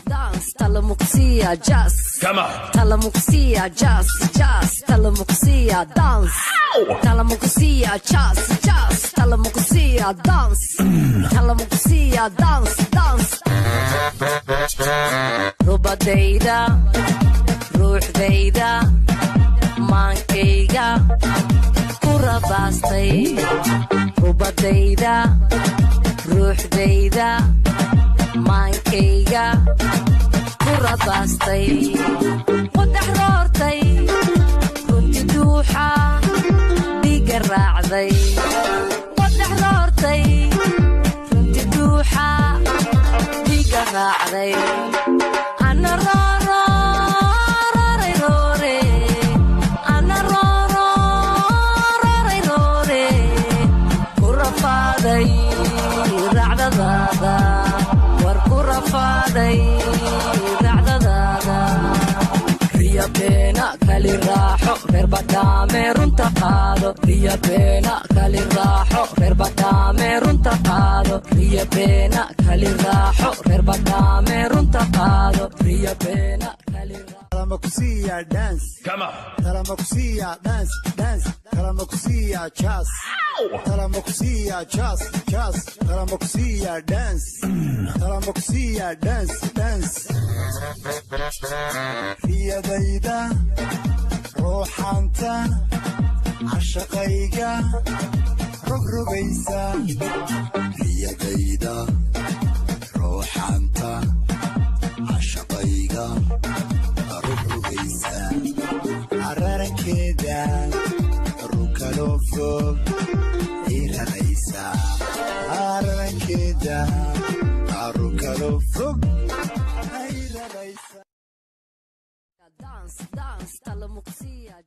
dance, talamuxia, jazz. Come on. Talamuxia, jazz, jazz, talamuxia, dance. Talamuxia, jazz, jazz, talamuxia, dance. Talamuxia, dance, dance. Rubadayda, ruuxdayda, maankayga ku rabaastay. Rubadayda, ruuxdayda, maankayga ku rabaastay. Wadax roortay, runti duuxa dhiiga raacday. Wadax roortay, runti duuxa dhiiga raacday. Ana rooro rooray roore, ana rooro rooray roore, ku rafaaday raacdadaada. Riya beena kali raaxo reer badhaame runta qaado. Riya beena kali raaxo reer badhaame runta qaado. Riya beena kali raaxo reer badhaame runta qaado. Riya beena kali raaxo. Talamuxia dance. Come on. Talamuxia dance, dance. Talamuxia jazz. Talamuxia jazz, jazz. Talamuxia dance. Talamuxia dance, dance. Riyadayda, ruuxaanta, cashaqayga, rogrogaysa. Riyadayda, ruuxaanta, cashaqayga, rogrogaysa. Ararankeeda, rukalo fog, iraraysa. Ararankeeda, rukalo fog, iraraysa. Dance, dance, talamuxia.